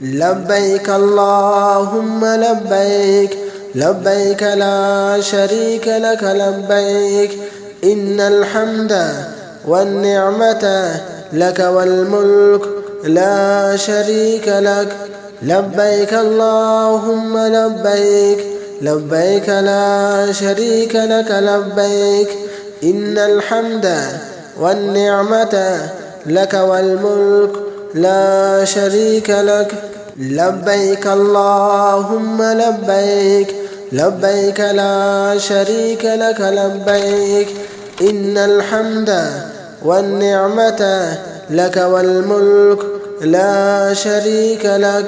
لبيك اللهم لبيك لبيك لا شريك لك لبيك إن الحمد والنعمة لك والملك لا شريك لك لبيك اللهم لبيك لبيك لا شريك لك لبيك إن الحمد والنعمة لك والملك لا شريك لك لبيك اللهم لبيك لبيك لا شريك لك لبيك إن الحمد والنعمة لك والملك لا شريك لك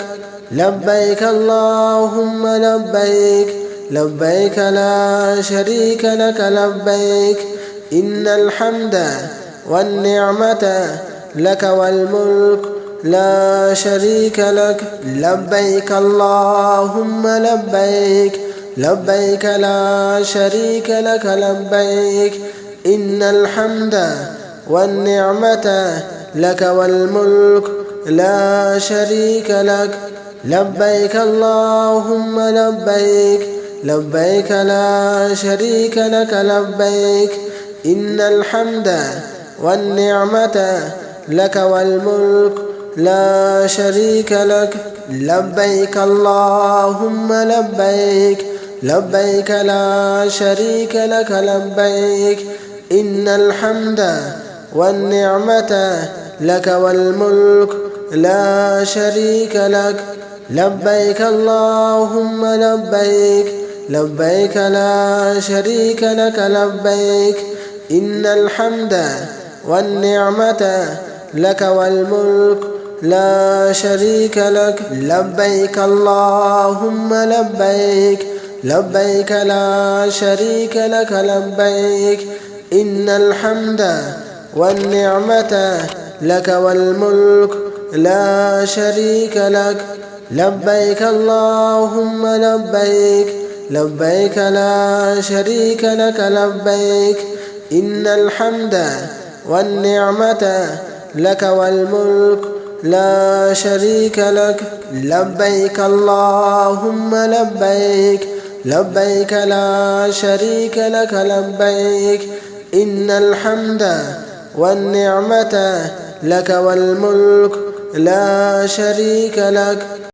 لبيك اللهم لبيك لبيك لا شريك لك لبيك إن الحمد والنعمة لك والملك لا شريك لك لبيك اللهم لبيك لبيك لا شريك لك لبيك إن الحمد والنعمة لك والملك لا شريك لك لبيك اللهم لبيك لبيك لا شريك لك لبيك إن الحمد والنعمة لك والملك لا شريك لك لبيك اللهم لبيك لبيك لا شريك لك لبيك إن الحمد والنعمة لك والملك لا شريك لك لبيك اللهم لبيك لبيك لا شريك لك لبيك إن الحمد والنعمة لك والملك لا شريك لك لبيك اللهم لبيك لبيك لا شريك لك لبيك إن الحمد والنعمة لك والملك لا شريك لك لبيك اللهم لبيك لبيك لا شريك لك لبيك إن الحمد والنعمة لك والملك لا شريك لك لبيك اللهم لبيك لبيك لا شريك لك لبيك إن الحمد والنعمة لك والملك لا شريك لك لبيك اللهم لبيك لبيك اللهم لبيك لبيك لا شريك لك لبيك إن الحمد والنعمة لك والملك لا شريك لك لبيك اللهم لبيك لبيك لا شريك لك لبيك إن الحمد والنعمة لك والملك لا شريك لك